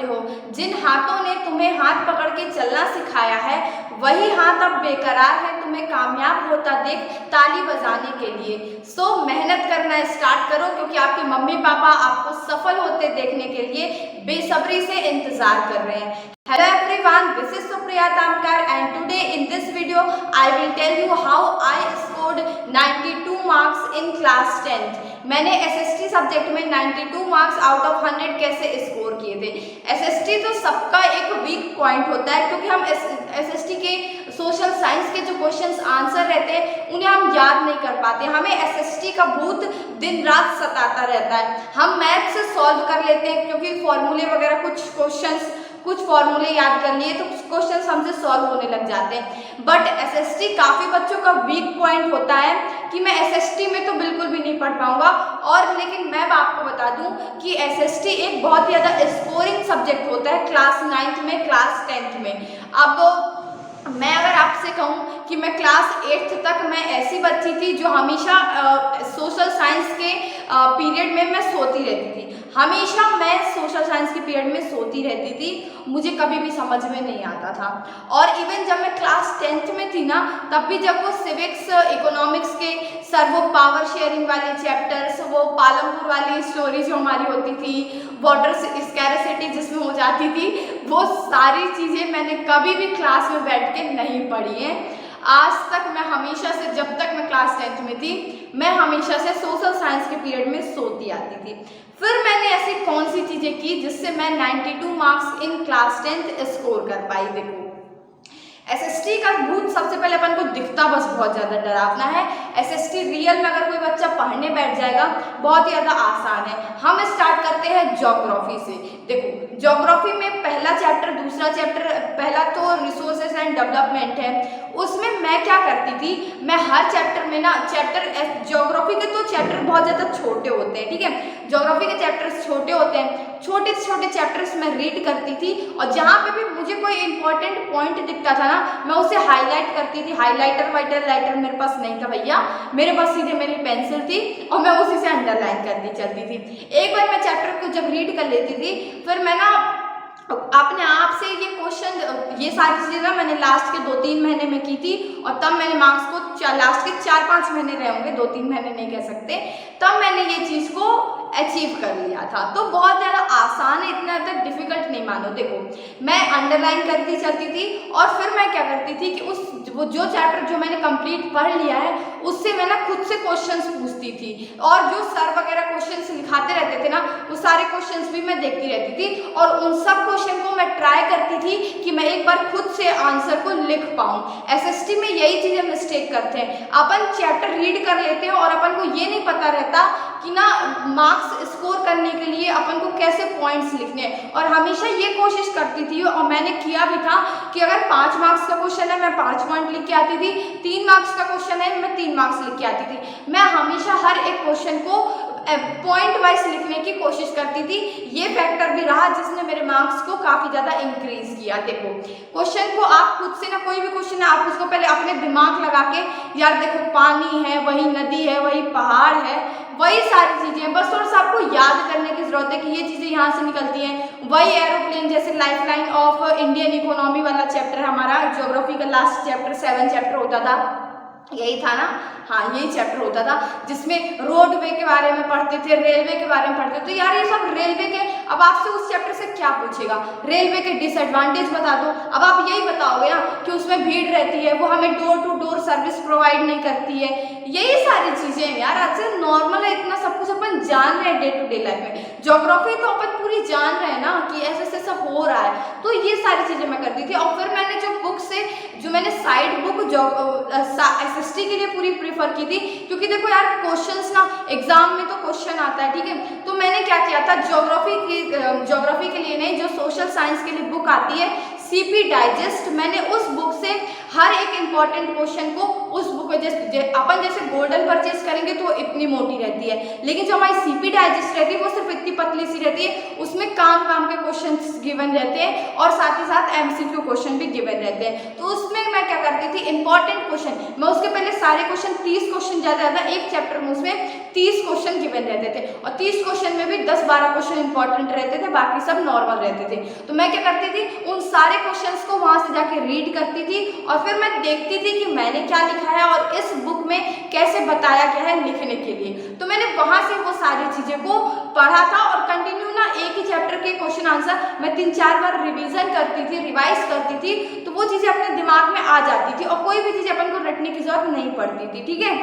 समझते हो। जिन हाथों ने तुम्हें हाथ पकड़ के चलना सिखाया है वही हाथ अब बेकरार है तुम्हें कामयाब होता देख ताली बजाने के लिए। सो मेहनत करना स्टार्ट करो, क्योंकि आपके मम्मी पापा आपको सफल होते देखने के लिए बेसब्री से इंतजार कर रहे हैं। Hello everyone, this is Supriya Tamkar and today in this video I will tell you how I scored 92 marks in class 10th। मैंने SST सब्जेक्ट में 92 मार्क्स आउट ऑफ 100 कैसे स्कोर किए थे। SST तो सबका एक वीक पॉइंट होता है, क्योंकि हम SST के सोशल साइंस के जो क्वेश्चंस आंसर रहते हैं उन्हें हम याद नहीं कर पाते। हमें SST का भूत दिन रात सताता रहता है। हम मैथ से सॉल्व कर लेते हैं, क्योंकि फॉर्मूले वगैरह कुछ फॉर्मूले याद कर लिए तो क्वेश्चंस हमसे सॉल्व होने लग जाते हैं। बट SST काफ़ी बच्चों का वीक पॉइंट होता है कि मैं SST में तो बिल्कुल भी नहीं पढ़ पाऊंगा। और लेकिन मैं आपको बता दूं कि SST एक बहुत ही ज़्यादा स्कोरिंग सब्जेक्ट होता है क्लास 9th में, क्लास 10th में। अब मैं अगर आपसे कहूँ कि मैं क्लास 8th तक मैं ऐसी बच्ची थी जो हमेशा सोशल साइंस के पीरियड में मैं सोती रहती थी। हमेशा मैं सोशल साइंस के पीरियड में सोती रहती थी, मुझे कभी भी समझ में नहीं आता था। और इवन जब मैं क्लास 10th में थी ना, तब भी जब वो सिविक्स इकोनॉमिक्स के सर वो पावर शेयरिंग वाले चैप्टर्स, वो पालमपुर वाली स्टोरी जो हमारी होती थी, वाटर स्कैरसिटी जिसमें हो जाती थी, वो सारी चीज़ें मैंने कभी भी क्लास में बैठ के नहीं पढ़ी हैं। आज तक मैं हमेशा से, जब तक मैं क्लास 10th में थी, मैं हमेशा से सोशल साइंस के पीरियड में सोती आती थी। फिर मैंने ऐसी कौन सी चीज़ें की जिससे मैं 92 marks in class 10th score कर पाई। देखो, SST का भूत सबसे पहले अपन को दिखता बस बहुत ज़्यादा डरावना है। SST रियल में अगर कोई बच्चा पढ़ने बैठ जाएगा बहुत ही ज़्यादा आसान है। हम स्टार्ट करते हैं ज्योग्राफी से। देखो, ज्योग्राफी में पहला चैप्टर, दूसरा चैप्टर, पहला तो रिसोर्सेज एंड डेवलपमेंट है। उसमें मैं क्या करती थी, मैं हर चैप्टर में ना ज्योग्राफी के तो चैप्टर बहुत ज़्यादा छोटे होते हैं, ठीक है, ज्योग्राफी के चैप्टर्स छोटे होते हैं, छोटे से छोटे चैप्टर्स मैं रीड करती थी। और जहाँ पे भी मुझे कोई इंपॉर्टेंट पॉइंट दिखता था ना, मैं उसे हाईलाइट करती थी। हाईलाइटर वाइटरलाइटर मेरे पास नहीं था भैया, मेरे पास सीधे मेरी पेंसिल थी और मैं उसी से अंडरलाइन करती चलती थी। एक बार मैं चैप्टर को जब रीड कर लेती थी, फिर मैं ना अपने आप से ये क्वेश्चन, ये सारी चीज़ें ना मैंने लास्ट के 2-3 महीने में की थी। और तब मैंने मार्क्स को लास्ट के 4-5 महीने रहे होंगे, 2-3 महीने नहीं कह सकते, तब मैंने ये चीज़ को अचीव कर लिया था। तो बहुत ज़्यादा आसान है, इतना ज़्यादा डिफिकल्ट नहीं मानो। देखो, मैं अंडरलाइन करती चलती थी और फिर मैं क्या करती थी कि वो जो चैप्टर जो मैंने कंप्लीट पढ़ लिया है उससे मैं ना खुद से क्वेश्चंस पूछती थी। और जो सर वगैरह क्वेश्चंस लिखाते रहते थे ना, वो सारे क्वेश्चंस भी मैं देखती रहती थी और उन सब क्वेश्चन को मैं ट्राई करती थी कि मैं एक बार खुद से आंसर को लिख पाऊँ। SST में यही चीज़ें मिस्टेक करते हैं, अपन चैप्टर रीड कर लेते हैं और अपन को ये नहीं पता रहता कि ना मार्क्स स्कोर करने के लिए अपन को कैसे पॉइंट्स लिखने हैं। और हमेशा ये कोशिश करती थी, और मैंने किया भी था, कि अगर 5 मार्क्स का क्वेश्चन है मैं 5 पॉइंट लिख के आती थी, 3 मार्क्स का क्वेश्चन है मैं 3 मार्क्स लिख के आती थी। मैं हमेशा हर एक क्वेश्चन को पॉइंट वाइज लिखने की कोशिश करती थी। ये फैक्टर भी रहा जिसने मेरे मार्क्स को काफ़ी ज़्यादा इंक्रीज किया। देखो, क्वेश्चन को आप खुद से ना, कोई भी क्वेश्चन है आप उसको पहले अपने दिमाग लगा के, यार देखो पानी है, वही नदी है, वही पहाड़ है, वही सारी चीज़ें हैं, बस थोड़ा सा आपको याद करने की ज़रूरत है कि ये चीज़ें यहाँ से निकलती हैं। वही एरोप्लेन, जैसे लाइफलाइन ऑफ इंडियन इकोनॉमी वाला चैप्टर है हमारा ज्योग्राफी का, लास्ट चैप्टर 7 चैप्टर होता था, यही था ना, हाँ यही चैप्टर होता था, जिसमें रोडवे के बारे में पढ़ते थे, रेलवे के बारे में पढ़ते थे। तो यार ये सब रेलवे के, अब आपसे उस चैप्टर से क्या पूछेगा, रेलवे के डिसएडवांटेज बता दो। अब आप यही बताओगे ना कि उसमें भीड़ रहती है, वो हमें door to door service provide नहीं करती है, यही सारी चीज़ें हैं यार। आज से नॉर्मल है, इतना सब कुछ अपन जान रहे हैं डे टू डे लाइफ में। ज्योग्राफी तो अपन पूरी जान रहे हैं ना कि ऐसे ऐसे सब हो रहा है, तो ये सारी चीज़ें मैं करती थी। और फिर मैंने जो बुक से, जो मैंने साइड बुक SST के लिए पूरी प्रीफर की थी, क्योंकि देखो यार क्वेश्चंस ना एग्जाम में तो क्वेश्चन आता है, ठीक है। तो मैंने क्या किया था, ज्योग्राफी के लिए नहीं, जो सोशल साइंस के लिए बुक आती है CP डाइजेस्ट, मैंने उस बुक से हर एक इम्पॉर्टेंट क्वेश्चन को, उस बुक को अपन जैसे गोल्डन परचेज करेंगे तो इतनी मोटी रहती है, लेकिन जो हमारी सीपी डाइजेस्ट रहती है वो सिर्फ इतनी पतली सी रहती है। उसमें काम के क्वेश्चन गिवन रहते हैं और साथ ही साथ एमसीक्यू क्वेश्चन भी गिवन रहते हैं। तो उसमें मैं क्या करती थी, इंपॉर्टेंट क्वेश्चन मैं उसके पहले सारे क्वेश्चन 30 क्वेश्चन ज़्यादा एक चैप्टर में उसमें 30 क्वेश्चन गिवन रहते थे और 30 क्वेश्चन में भी 10-12 क्वेश्चन इंपॉर्टेंट रहते थे, बाकी सब नॉर्मल रहते थे। तो मैं क्या करती थी, उन सारे क्वेश्चंस को वहां से जाके रीड करती थी और फिर मैं देखती थी कि मैंने क्या लिखा है और इस बुक में कैसे बताया गया है लिखने के लिए। तो मैंने वहां से वो सारी चीजें को पढ़ा था और कंटिन्यू ना एक ही चैप्टर के क्वेश्चन आंसर मैं 3-4 बार रिवीजन करती थी, रिवाइज करती थी, तो वो चीजें अपने दिमाग में आ जाती थी और कोई भी चीज अपन को रटने की जरूरत नहीं पड़ती थी। ठीक है,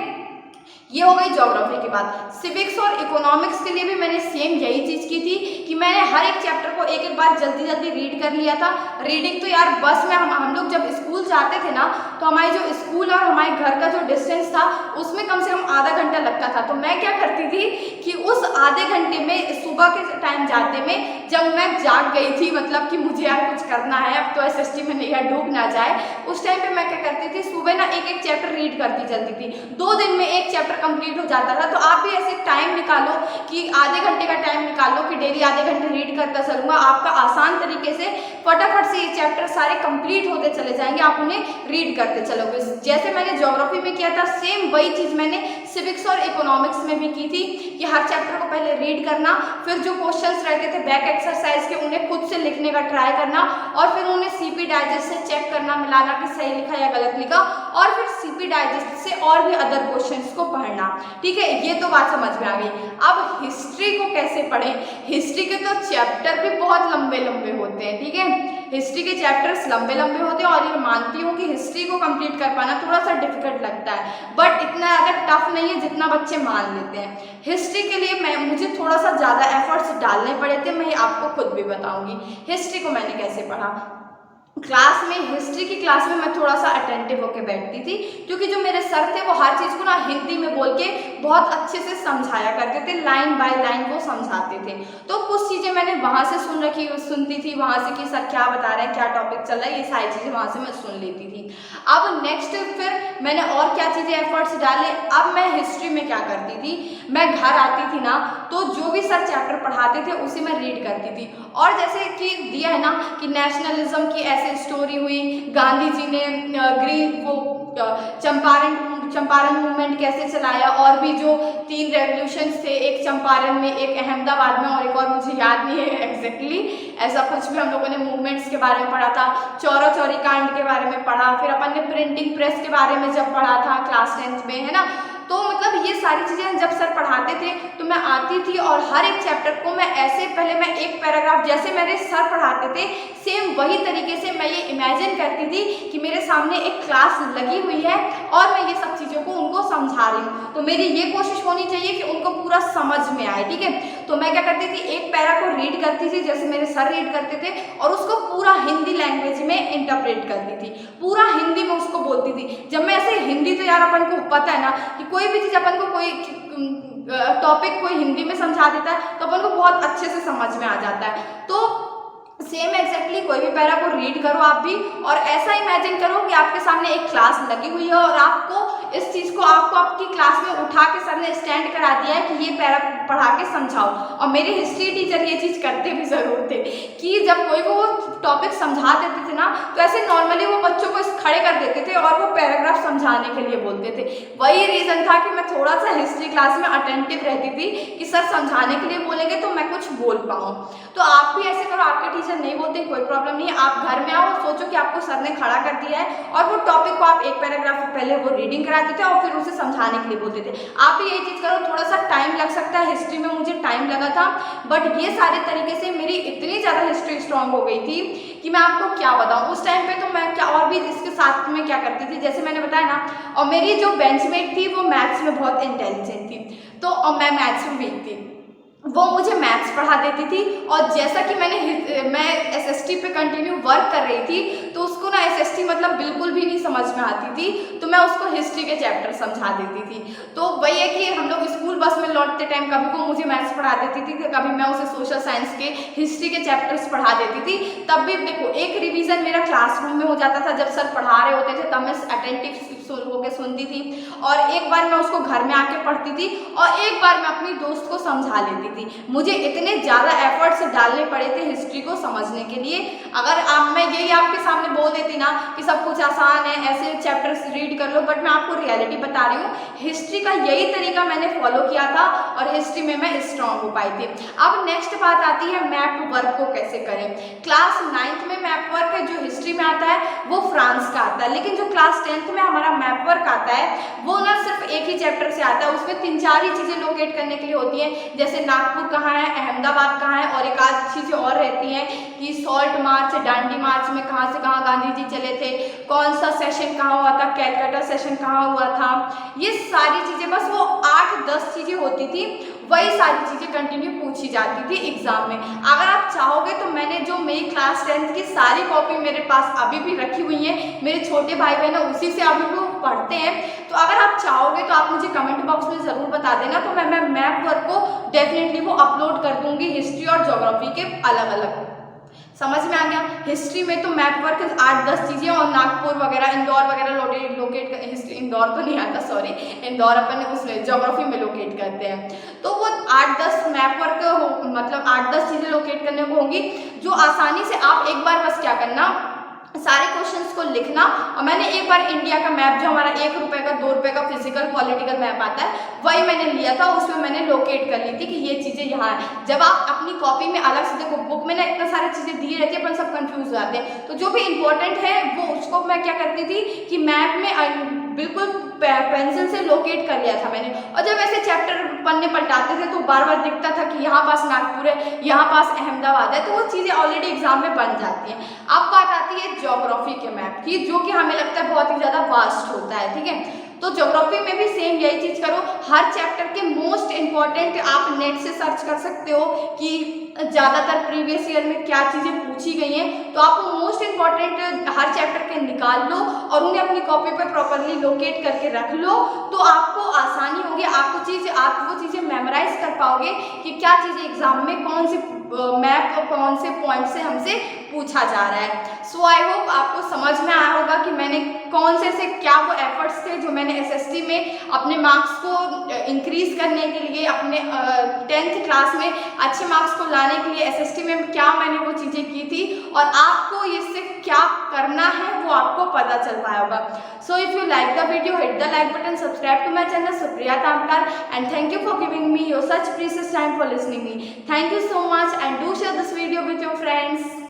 ये हो गई ज्योग्राफी की बात। सिविक्स और इकोनॉमिक्स के लिए भी मैंने सेम यही चीज़ की थी कि मैंने हर एक चैप्टर को एक बार जल्दी जल्दी रीड कर लिया था। रीडिंग तो यार बस में हम लोग जब स्कूल जाते थे ना, तो हमारी जो स्कूल और हमारे घर का जो डिस्टेंस था उसमें कम से कम आधा घंटा लगता था। तो मैं क्या करती थी कि उस आधे घंटे में सुबह के टाइम जाते में जब मैं जाग गई थी, मतलब कि मुझे यार कुछ करना है अब तो एसएसटी में नहीं डूब ना जाए, उस टाइम पे मैं क्या करती थी, सुबह ना एक चैप्टर रीड करती चलती थी। 2 दिन में एक चैप्टर कंप्लीट हो जाता था। तो आप भी ऐसे टाइम निकालो कि आधे घंटे का टाइम निकालो कि डेली आधे घंटे रीड करता चलूंगा, आपका आसान तरीके से फटाफट से ये चैप्टर सारे कंप्लीट होते चले जाएंगे, आप उन्हें रीड करते चलोगे। जैसे मैंने ज्योग्राफी में किया था सेम वही चीज मैंने सिविक्स और इकोनॉमिक्स में भी की थी कि हर चैप्टर को पहले रीड करना, फिर जो क्वेश्चंस रहते थे बैक एक्सरसाइज के उन्हें खुद से लिखने का ट्राई करना और फिर उन्हें सीपी डाइजेस्ट से चेक करना, मिलाना कि सही लिखा या गलत लिखा, और फिर सीपी डाइजेस्ट से और भी अदर क्वेश्चंस को पढ़ना। ठीक है, ये तो बात समझ में आ गई। अब हिस्ट्री को कैसे पढ़ें? हिस्ट्री के तो चैप्टर भी बहुत लंबे लंबे होते हैं। ठीक है, हिस्ट्री के चैप्टर्स लंबे लंबे होते हैं और ये मानती हूँ कि हिस्ट्री को कंप्लीट कर पाना थोड़ा सा डिफिकल्ट लगता है, बट इतना ज़्यादा टफ नहीं है जितना बच्चे मान लेते हैं। हिस्ट्री के लिए मुझे थोड़ा सा ज़्यादा एफर्ट्स डालने पड़े थे, मैं आपको खुद भी बताऊंगी हिस्ट्री को मैंने कैसे पढ़ा। क्लास में, हिस्ट्री की क्लास में मैं थोड़ा सा अटेंटिव होकर बैठती थी क्योंकि जो मेरे सर थे वो हर चीज़ को ना हिंदी में बोल के बहुत अच्छे से समझाया करते थे, लाइन बाय लाइन वो समझाते थे। तो कुछ चीज़ें मैंने वहाँ से सुनती थी वहाँ से कि सर क्या बता रहे हैं, क्या टॉपिक चल रहा है, ये सारी चीज़ें वहाँ से मैं सुन लेती थी। अब नेक्स्ट फिर मैंने और क्या चीज़ें एफर्ट्स डाले। अब मैं हिस्ट्री में क्या करती थी, मैं घर आती थी ना तो जो भी सर चैप्टर पढ़ाते थे उसे मैं रीड करती थी। और जैसे कि दिया है ना कि नेशनलिज्म की ऐसे स्टोरी हुई, गांधी जी ने चंपारण मूवमेंट कैसे चलाया, और भी जो 3 रेवोल्यूशंस थे, एक चंपारण में, एक अहमदाबाद में और एक और मुझे याद नहीं है एग्जैक्टली, ऐसा कुछ भी हम लोगों ने मूवमेंट्स के बारे में पढ़ा था। चौरा चौरी कांड के बारे में पढ़ा, फिर अपन ने प्रिंटिंग प्रेस के बारे में जब पढ़ा था क्लास 10th में, है ना। तो मतलब ये सारी चीज़ें जब सर पढ़ाते थे तो मैं आती थी और हर एक चैप्टर को मैं ऐसे पहले मैं एक पैराग्राफ जैसे मेरे सर पढ़ाते थे सेम वही तरीके से मैं ये इमेजिन करती थी कि मेरे सामने एक क्लास लगी हुई है और मैं ये सब चीज़ों को उनको समझा रही हूँ। तो मेरी ये कोशिश होनी चाहिए कि उनको पूरा समझ में आए। ठीक है, तो मैं क्या करती थी, एक पैरा को रीड करती थी जैसे मेरे सर रीड करते थे और उसको पूरा हिंदी लैंग्वेज में इंटरप्रेट करती थी, पूरा हिंदी में उसको बोलती थी। जब मैं ऐसे हिंदी, तो यार अपन को पता है ना कि कोई भी चीज़ अपन को कोई टॉपिक कोई हिंदी में समझा देता है तो अपन को बहुत अच्छे से समझ में आ जाता है। तो सेम एग्जैक्टली कोई भी पैरा को रीड करो आप भी और ऐसा इमेजिन करो कि आपके सामने एक क्लास लगी हुई है और आपको इस चीज़ को आपको आपकी क्लास में उठा के सर ने स्टैंड करा दिया है कि ये पैरा पढ़ा के समझाओ। और मेरे हिस्ट्री टीचर ये चीज़ करते भी ज़रूर थे कि जब कोई वो टॉपिक समझा देते थे ना तो ऐसे नॉर्मली वो बच्चों को खड़े कर देते थे और वो पैराग्राफ समझाने के लिए बोलते थे। वही रीज़न था कि मैं थोड़ा सा हिस्ट्री क्लास में अटेंटिव रहती थी कि सर समझाने के लिए बोलेंगे तो मैं कुछ बोल पाऊँ। तो आप भी ऐसे करो, आपके टीचर नहीं बोलते कोई प्रॉब्लम नहीं है, आप घर में आओ, सोचो कि आपको सर ने खड़ा कर दिया है और वो टॉपिक को आप एक पैराग्राफ पहले वो रीडिंग कराते थे और फिर उसे समझाने के लिए बोलते थे। आप भी यही चीज़ करो, थोड़ा सा टाइम लग सकता है, हिस्ट्री में मुझे टाइम लगा था बट ये सारे तरीके से मेरी इतनी ज़्यादा हिस्ट्री स्ट्रांग हो गई थी कि मैं आपको क्या बताऊँ उस टाइम पे। तो मैं क्या और भी इसके साथ में क्या करती थी, जैसे मैंने बताया ना, और मेरी जो बेंचमेट थी वो मैथ्स में बहुत इंटेलिजेंट थी तो और मैं मैथ्स में वीक थी, वो मुझे मैथ्स पढ़ा देती थी। और जैसा कि मैं एसएसटी पे कंटिन्यू वर्क कर रही थी तो उसको उसको ना SST मतलब बिल्कुल भी नहीं समझ में आती थी, तो मैं उसको हिस्ट्री के चैप्टर समझा देती थी। तो वही है कि हम लोग स्कूल बस में लौटते टाइम कभी वो मुझे मैथ्स पढ़ा देती थी, कभी मैं उसे सोशल साइंस के हिस्ट्री के चैप्टर्स पढ़ा देती थी। तब भी देखो एक रिवीजन मेरा क्लासरूम में हो जाता था, जब सर पढ़ा रहे होते थे तब मैं अटेंटिव होकर सुनती थी, और एक बार मैं उसको घर में आके पढ़ती थी, और एक बार मैं अपनी दोस्त को समझा लेती थी। मुझे इतने ज़्यादा एफर्ट्स डालने पड़े थे हिस्ट्री को समझने के लिए। अगर मैं यही आपके सामने बोल देती ना कि सब कुछ आसान है, ऐसे चैप्टर्स रीड कर लो, बट मैं आपको रियलिटी बता रही हूँ, हिस्ट्री का यही तरीका मैंने फॉलो किया था और हिस्ट्री में मैं स्ट्रॉन्ग हो पाई थी। अब नेक्स्ट बात आती है मैप वर्क को कैसे करें। क्लास 9th में मैप वर्क है जो हिस्ट्री में आता है वो फ्रांस का आता है, लेकिन जो क्लास 10th में हमारा मैप वर्क आता है वो ना सिर्फ एक ही चैप्टर से आता है। उसमें 3-4 ही चीज़ें लोकेट करने के लिए होती हैं, जैसे नागपुर कहाँ है, अहमदाबाद कहाँ है, और एक आध चीज़ें और रहती हैं कि सॉल्ट मार्च, डांडी मार्च में कहाँ से कहाँ गांधी जी चले थे, कौन सा सेशन कहाँ हुआ था, कैलकाटा सेशन कहाँ हुआ था, ये सारी चीज़ें बस वो 8-10 चीज़ें होती थी, वही सारी चीज़ें कंटिन्यू पूछी जाती थी एग्जाम में। अगर आप चाहोगे तो मैंने जो मेरी क्लास 10th की सारी कॉपी मेरे पास अभी भी रखी हुई हैं, मेरे छोटे भाई बहन उसी से अभी वो पढ़ते हैं, तो अगर आप चाहोगे तो आप मुझे कमेंट बॉक्स में ज़रूर बता देना, तो मैं मैप वर्क को डेफिनेटली वो अपलोड कर दूंगी हिस्ट्री और ज्योग्राफी के अलग अलग। समझ में आ गया। हिस्ट्री में तो मैप वर्क 8-10 चीज़ें, और नागपुर वगैरह, इंदौर वगैरह लोकेट हिस्ट्री, इंदौर तो नहीं आता, सॉरी, इंदौर अपन उसमें ज्योग्राफी में लोकेट करते हैं। तो वो 8-10 मैप वर्क मतलब 8-10 चीज़ें लोकेट करने को होंगी, जो आसानी से आप एक बार बस क्या करना, सारे क्वेश्चंस को लिखना। और मैंने एक बार इंडिया का मैप जो हमारा 1 रुपये का 2 रुपये का फिजिकल पॉलिटिकल मैप आता है वही मैंने लिया था, उसमें मैंने लोकेट कर ली थी कि ये चीज़ें यहाँ है। जब आप अपनी कॉपी में अलग से देखो, बुक में ना इतना सारी चीज़ें दी रहती है, अपन सब कंफ्यूज हो जाते हैं, तो जो भी इंपॉर्टेंट है वो उसको मैं क्या करती थी कि मैप में बिल्कुल पेंसिल से लोकेट कर लिया था मैंने। और जब ऐसे चैप्टर पन्ने पलटाते थे तो बार बार दिखता था कि यहाँ पास नागपुर है, यहाँ पास अहमदाबाद है, तो वो चीज़ें ऑलरेडी एग्जाम में बन जाती हैं। अब बात आती है ज्योग्राफी के मैप की, जो कि हमें लगता है बहुत ही ज़्यादा वास्ट होता है, ठीक है। तो ज्योग्राफी में भी सेम यही चीज़ करो, हर चैप्टर के मोस्ट इंपॉर्टेंट आप नेट से सर्च कर सकते हो कि ज़्यादातर प्रीवियस ईयर में क्या चीज़ें पूछी गई हैं, तो आप मोस्ट इंपॉर्टेंट हर चैप्टर के निकाल लो और उन्हें अपनी कॉपी पर प्रॉपरली लोकेट करके रख लो, तो आपको आसानी होगी, आप वो चीज़ें मेमोराइज कर पाओगे कि क्या चीज़ें एग्जाम में कौन से मैप और कौन से पॉइंट से हमसे पूछा जा रहा है। सो आई होप आपको समझ में आया होगा कि मैंने कौन से क्या वो एफर्ट्स थे जो मैंने SST में अपने मार्क्स को इंक्रीज करने के लिए, अपने 10th क्लास में अच्छे मार्क्स को लाने के लिए SST में क्या मैंने वो चीज़ें की थी, और आपको इससे क्या करना है वो आपको पता चल पाया होगा। So if you like the video, hit the like button, subscribe to my channel Supriya Tamkar, and thank you for giving me your such precious time for listening me. Thank you so much, and do share this video with your friends.